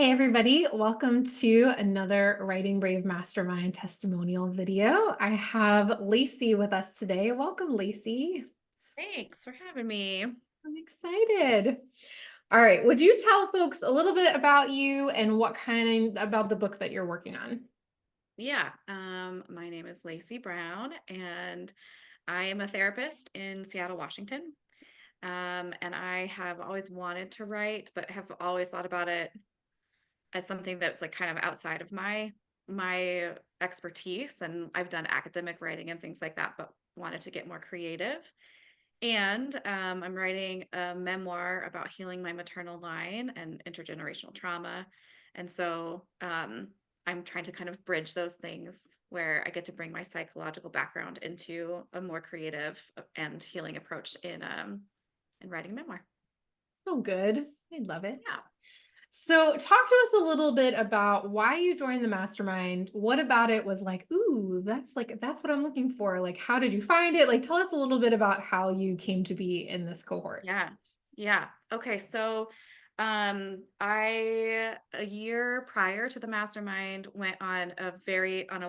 Hey everybody, welcome to another Writing Brave Mastermind testimonial video. I have Lacie with us today. Welcome, Lacie. Thanks for having me. I'm excited. All right, would you tell folks a little bit about you and what kind about the book that you're working on? My name is Lacie Brown, and I am a therapist in Seattle, Washington. And I have always wanted to write, but have always thought about it as something that's like kind of outside of my expertise. And I've done academic writing and things like that, but wanted to get more creative. And I'm writing a memoir about healing my maternal line and intergenerational trauma. And so I'm trying to kind of bridge those things where I get to bring my psychological background into a more creative and healing approach in writing a memoir. So good. I love it. Yeah. So, talk to us a little bit about why you joined the mastermind. What about it was like, ooh, that's what I'm looking for. Like, how did you find it? Like, tell us a little bit about how you came to be in this cohort. Yeah. Yeah. Okay. So I a year prior to the mastermind went on a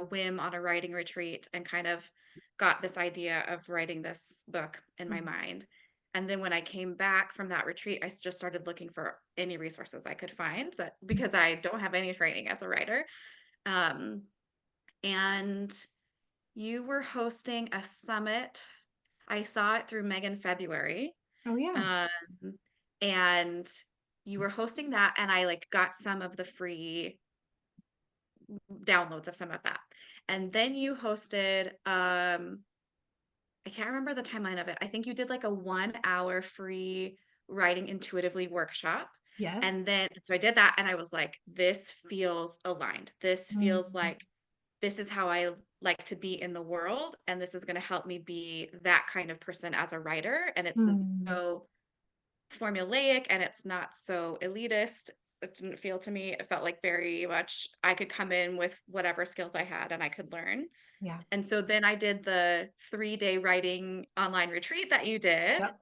whim on a writing retreat and kind of got this idea of writing this book in my Mhm. mind. And then when I came back from that retreat, just started looking for any resources I could find that because I don't have any training as a writer. Um, and you were hosting a summit. I saw it through Megan February. Oh, yeah. Um, and you were hosting that, and I like got some of the free downloads of some of that. And then you hosted I can't remember the timeline of it. I think you did like a 1 hour free writing intuitively workshop. Yes. And then so I did that and I was like, this feels aligned. This feels Mhm. like this is how I like to be in the world. And this is going to help me be that kind of person as a writer. And it's Mm. so formulaic and it's not so elitist. It didn't feel to me, it felt like very much I could come in with whatever skills I had and I could learn. Yeah. And so then I did the 3-day writing online retreat that you did. Yep.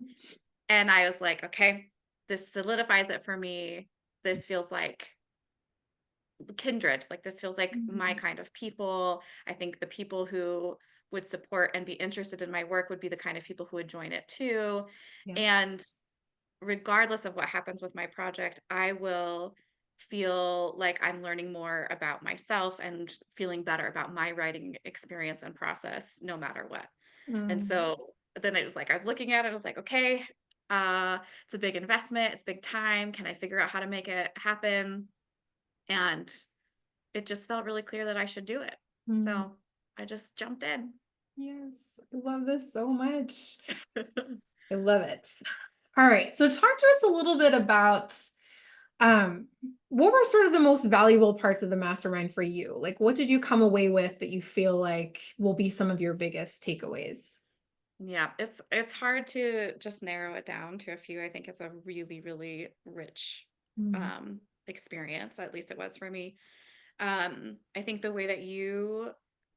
And I was like, okay, this solidifies it for me. This feels like kindred. Like this feels like my Mhm. kind of people. I think the people who would support and be interested in my work would be the kind of people who would join it too. Yep. And regardless of what happens with my project, I will feel like I'm learning more about myself and feeling better about my writing experience and process no matter what. And Mm. so then it was like I was looking at it, I was like, okay, it's a big investment, it's big time. Can I figure out how to make it happen? And it just felt really clear that I should do it. Mm. So I just jumped in. Yes. I love this so much. I love it. All right. So talk to us a little bit about um what were sort of the most valuable parts of the mastermind for you? Like what did you come away with that you feel like will be some of your biggest takeaways? Yeah, it's hard to just narrow it down to a few. I think it's a really, really rich Mm. experience. At least it was for me. I think the way that you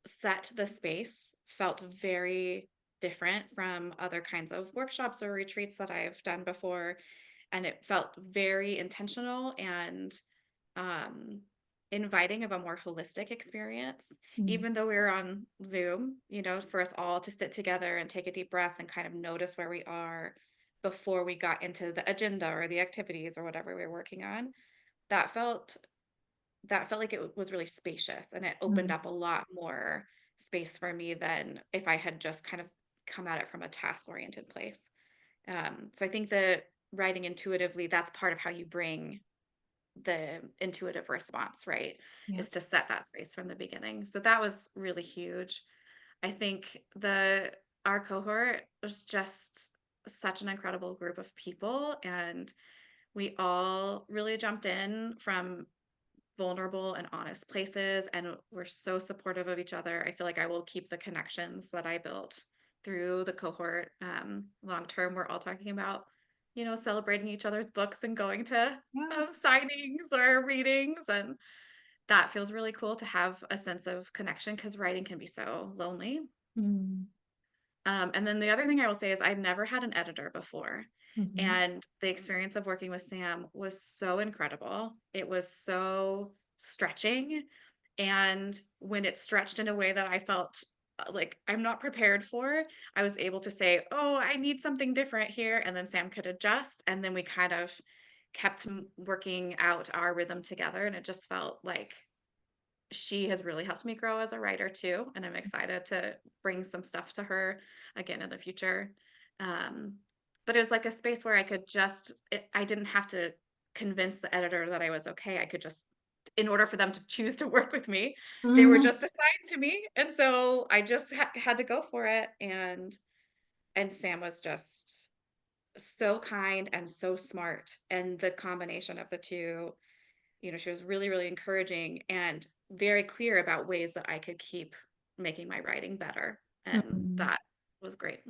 set the space felt very different from other kinds of workshops or retreats that I've done before, and it felt very intentional and um, inviting of a more holistic experience. Mm. Even though we were on Zoom, for us all to sit together and take a deep breath and kind of notice where we are before we got into the agenda or the activities or whatever we were working on, that felt like it was really spacious and it opened Mm. up a lot more space for me than if I had just kind of come at it from a task oriented place. So I think that writing intuitively, that's part of how you bring the intuitive response, right? Yeah. Is to set that space from the beginning. So that was really huge. I think the our cohort was just such an incredible group of people and we all really jumped in from vulnerable and honest places and we're so supportive of each other. I feel like I will keep the connections that I built through the cohort long term. We're all talking about, celebrating each other's books and going to Yeah. signings or readings. And that feels really cool to have a sense of connection because writing can be so lonely. Mm. And then the other thing I will say is I've never had an editor before. Mhm. And the experience of working with Sam was so incredible. It was so stretching. And when it stretched in a way that I felt like I'm not prepared for, I was able to say, "Oh, I need something different here." And then Sam could adjust. And then we kind of kept working out our rhythm together. And it just felt like she has really helped me grow as a writer too. And I'm excited to bring some stuff to her again in the future. Um, but it was like a space where I could I didn't have to convince the editor that I was okay. I could just, in order for them to choose to work with me, they were Mhm. just assigned to me. And so I just had to go for it. And Sam was just so kind and so smart. And the combination of the two, she was really, really encouraging and very clear about ways that I could keep making my writing better. And Mhm. that was great.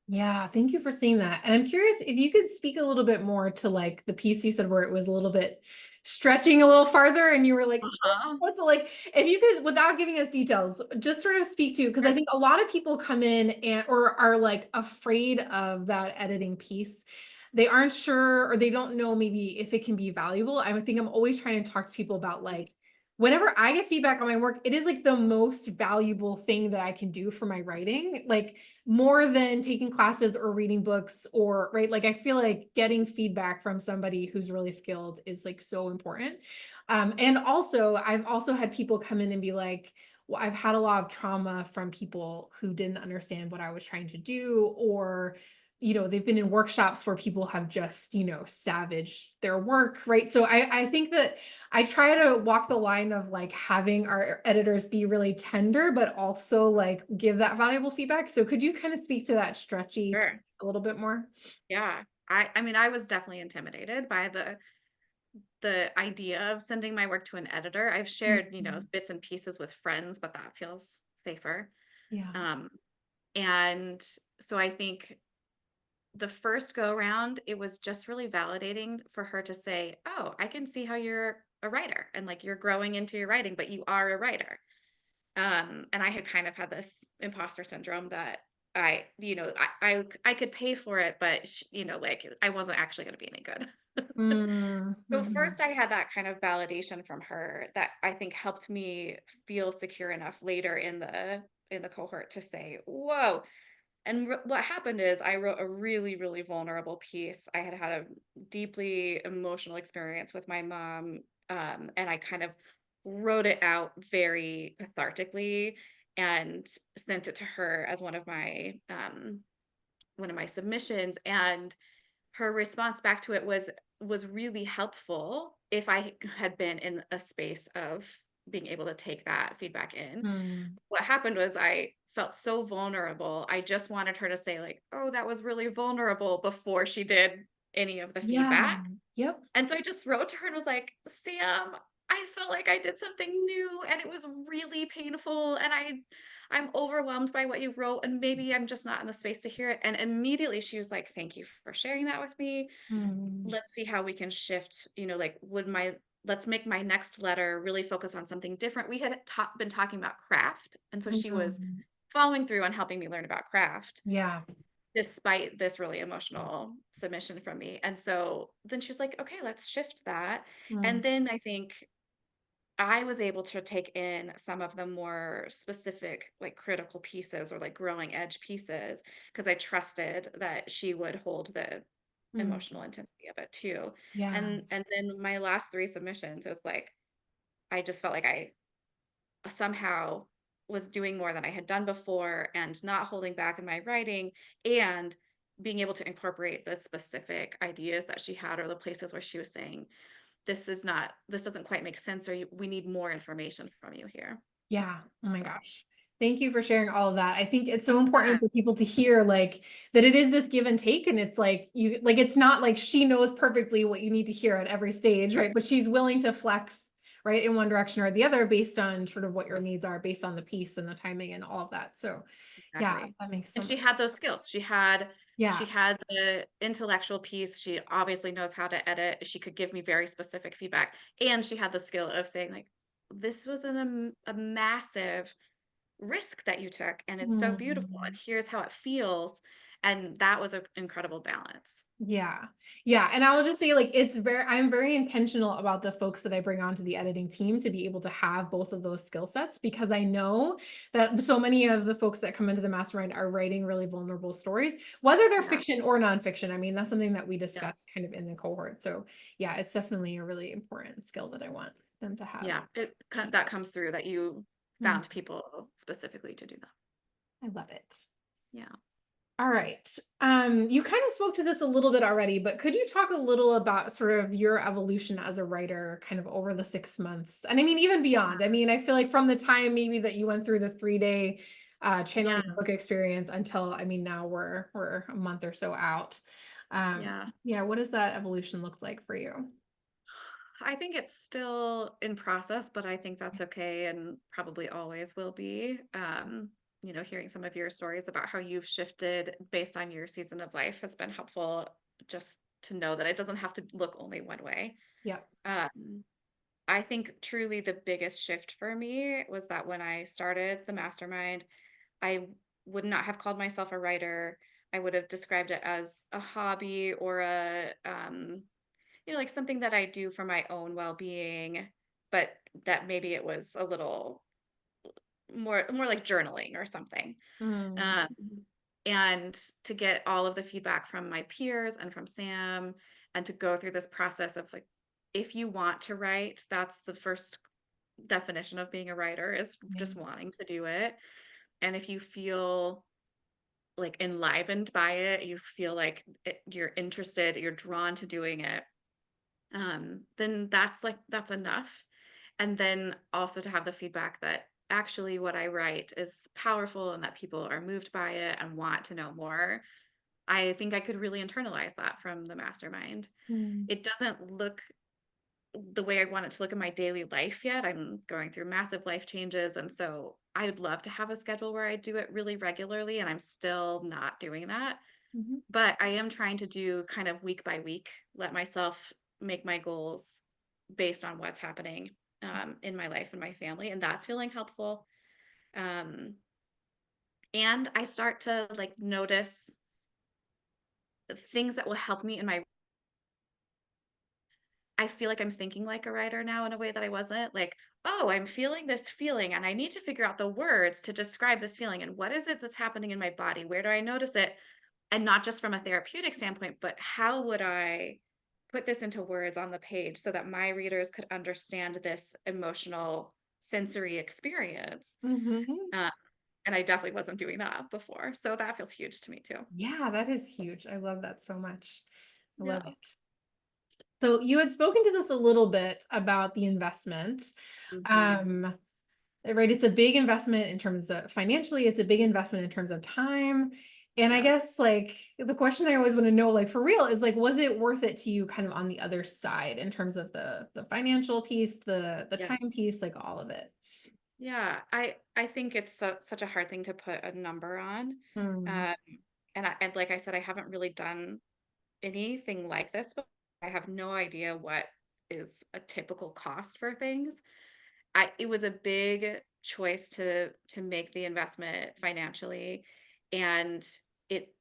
Yeah, thank you for saying that. And I'm curious if you could speak a little bit more to like the piece you said where it was a little bit stretching a little farther and you were like, "Oh," Uh-huh. what's it like? If you could, without giving us details, just sort of speak to, because I Sure. think a lot of people come in and or are like afraid of that editing piece. They aren't sure or they don't know maybe if it can be valuable. I think I'm always trying to talk to people about like whenever I get feedback on my work, it is like the most valuable thing that I can do for my writing. Like more than taking classes or reading books or right, like I feel like getting feedback from somebody who's really skilled is like so important. And also I've also had people come in and be like, well, I've had a lot of trauma from people who didn't understand what I was trying to do, or they've been in workshops where people have just savaged their work, right? So I think that I try to walk the line of like having our editors be really tender, but also like give that valuable feedback. So could you kind of speak to that stretchy part Sure. a little bit more? Yeah. I mean, I was definitely intimidated by the idea of sending my work to an editor. I've shared, Mhm. bits and pieces with friends, but that feels safer. Yeah. Um, and so I think the first go around, it was just really validating for her to say, "Oh, I can see how you're a writer and like you're growing into your writing, but you are a writer." And I had kind of had this imposter syndrome that I could pay for it, but like I wasn't actually going to be any good. Mm, So mhm, first I had that kind of validation from her that I think helped me feel secure enough later in the cohort to say, "Whoa, and what happened is I wrote a really, really vulnerable piece. I had had a deeply emotional experience with my mom, and I kind of wrote it out very cathartically and sent it to her as one of my submissions. And her response back to it was really helpful if I had been in a space of being able to take that feedback in. mm. What happened was I felt so vulnerable. I just wanted her to say like, "Oh, that was really vulnerable," before she did any of the Yeah. feedback. Yep. And so I just wrote to her and was like, "Sam, I felt like I did something new and it was really painful and I'm overwhelmed by what you wrote and maybe I'm just not in the space to hear it." And immediately she was like, "Thank you for sharing that with me. Mm, Let's see how we can shift, like let's make my next letter really focus on something different." We had been talking about craft. And so she was mm. following through on helping me learn about craft Yeah. despite this really emotional submission from me. And so then she was like, "Okay, let's shift that." Mm, And then I think I was able to take in some of the more specific, like critical pieces or like growing edge pieces because I trusted that she would hold the mm. emotional intensity of it too. Yeah. And then my last three submissions, it was like I just felt like I somehow was doing more than I had done before and not holding back in my writing and being able to incorporate the specific ideas that she had or the places where she was saying, this doesn't quite make sense, or we need more information from you here." Yeah. Oh my So, gosh. Thank you for sharing all of that. I think it's so important yeah, for people to hear like that it is this give and take and it's like you like it's not like she knows perfectly what you need to hear at every stage, right? But she's willing to flex right in one direction or the other based on sort of what your needs are based on the piece and the timing and all of that. So, yeah, exactly. that makes so And she much. had those skills. She Yeah. had the intellectual piece. She obviously knows how to edit. She could give me very specific feedback. And she had the skill of saying, like, this was a massive risk that you took, and it's so beautiful. And Mhm. here's how it feels. And that was an incredible balance. Yeah. Yeah. And I will just say, like, I'm very intentional about the folks that I bring onto the editing team to be able to have both of those skill sets, because I know that so many of the folks that come into the mastermind are writing really vulnerable stories, whether they're Yeah. fiction or nonfiction. I mean, that's something that we Yeah. discussed kind of in the cohort. So yeah, it's definitely a really important skill that I want them to have. Yeah. That comes through that you Mhm. found people specifically to do that. I love it. Yeah. All right. You kind of spoke to this a little bit already, but could you talk a little about sort of your evolution as a writer kind of over the 6 months? And I mean, even beyond. I mean, I feel like from the time maybe that you went through the 3 day channeling Yeah. book experience until, I mean, now we're a month or so out. Yeah. Yeah, what does that evolution look like for you? I think it's still in process, but I think that's okay and probably always will be. Hearing some of your stories about how you've shifted based on your season of life has been helpful just to know that it doesn't have to look only one way. Yeah. Um, I think truly the biggest shift for me was that when I started the mastermind, I would not have called myself a writer. I would have described it as a hobby or like something that I do for my own well-being, but that maybe it was a little more like journaling or something. Mm, Um, and to get all of the feedback from my peers and from Sam, and to go through this process of like, if you want to write, that's the first definition of being a writer is yeah. just wanting to do it. And if you feel like enlivened by it, you feel like you're interested, you're drawn to doing it, then that's enough. And then also to have the feedback that actually what I write is powerful and that people are moved by it and want to know more. I think I could really internalize that from the mastermind. Mm, It doesn't look the way I want it to look in my daily life yet. I'm going through massive life changes. And so I would love to have a schedule where I do it really regularly, and I'm still not doing that. mhm, But I am trying to do kind of week by week, let myself make my goals based on what's happening in my life and my family. And that's feeling helpful. Um, and I start to like notice things that will help me in my I feel like I'm thinking like a writer now in a way that I wasn't. Like, oh, I'm feeling this feeling and I need to figure out the words to describe this feeling. And what is it that's happening in my body? Where do I notice it? And not just from a therapeutic standpoint, but how would I put this into words on the page so that my readers could understand this emotional sensory experience? mhm. Uh, and I definitely wasn't doing that before. So that feels huge to me too. Yeah, that is huge. I love that so much. I love Yeah. it. So you had spoken to this a little bit about the investment. Hmm. Um, right. It's a big investment in terms of financially, it's a big investment in terms of time. And I Yeah. guess like the question I always want to know, like for real, is like, was it worth it to you kind of on the other side in terms of the financial piece, the Yeah. time piece, like all of it? Yeah. I think it's such a hard thing to put a number on. Mm, Um, and like I said, I haven't really done anything like this, but I have no idea what is a typical cost for things. It was a big choice to make the investment financially, and it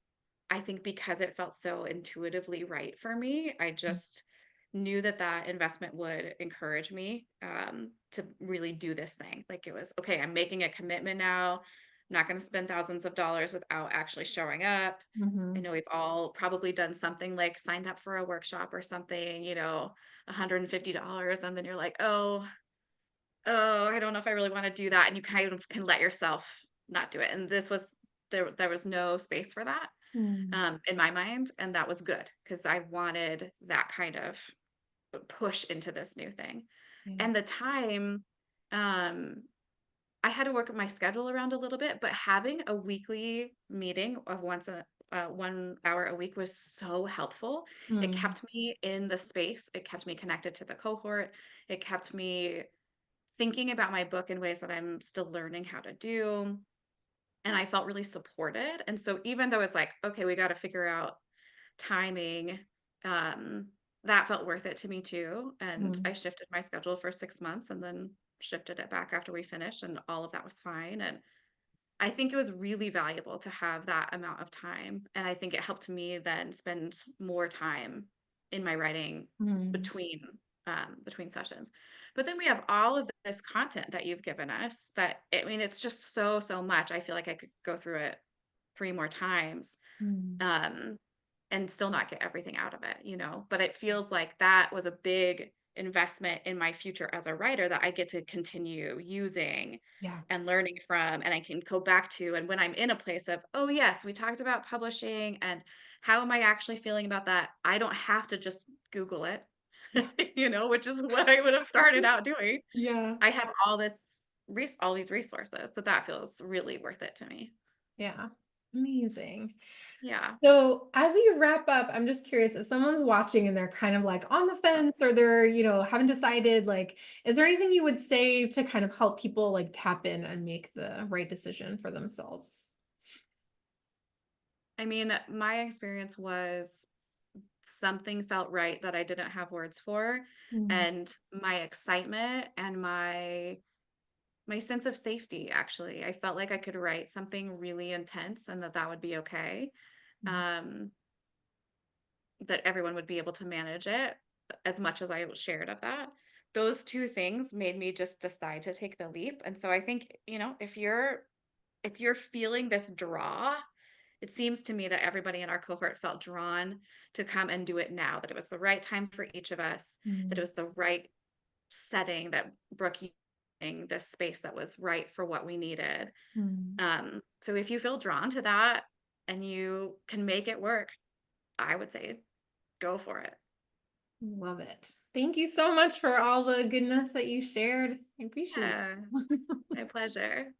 I think because it felt so intuitively right for me, I just knew that that investment would encourage me to really do this thing. Like it was okay. I'm making a commitment now. I'm not going to spend thousands of dollars without actually showing up. I mhm, know we've all probably done something like signed up for a workshop or something, $150, and then you're like, oh, I don't know if I really want to do that. And you kind of can let yourself not do it. And there was no space for that mm, in my mind. And that was good because I wanted that kind of push into this new thing. yeah, And the time, um, I had to work my schedule around a little bit, but having a weekly meeting of 1 hour a week was so helpful. It mm, kept me in the space. It kept me connected to the cohort. It kept me thinking about my book in ways that I'm still learning how to do. And I felt really supported. And so even though it's like, okay, we got to figure out timing, um, that felt worth it to me too. And mm. I shifted my schedule for 6 months and then shifted it back after we finished, and all of that was fine. And I think it was really valuable to have that amount of time, and I think it helped me then spend more time in my writing Mm, between between sessions. But then we have all of this content that you've given us that I mean, it's just so much. I feel like I could go through it 3 more times, mm, um, and still not get everything out of it, you know? But it feels like that was a big investment in my future as a writer that I get to continue using yeah. and learning from, and I can go back to. And when I'm in a place of, oh, yes, we talked about publishing and how am I actually feeling about that? I don't have to just Google it, Yeah. you know, which is what I would have started out doing. Yeah. I have all these resources. So that feels really worth it to me. Yeah. Amazing. Yeah. So as we wrap up, I'm just curious if someone's watching and they're kind of like on the fence or they're, haven't decided, like, is there anything you would say to kind of help people like tap in and make the right decision for themselves? I mean, my experience was something felt right that I didn't have words for, Mm, and my excitement and my sense of safety, actually. I felt like I could write something really intense and that that would be okay. mm, Um, that everyone would be able to manage it as much as I shared of that. Those 2 things made me just decide to take the leap. And so I think, you know, if you're feeling this draw, it seems to me that everybody in our cohort felt drawn to come and do it now, that it was the right time for each of us, that it mm, was the right setting, that Brooke using this space that was right for what we needed. mm. So if you feel drawn to that and you can make it work, I would say go for it. Love it. Thank you so much for all the goodness that you shared. I appreciate Yeah, it. my pleasure.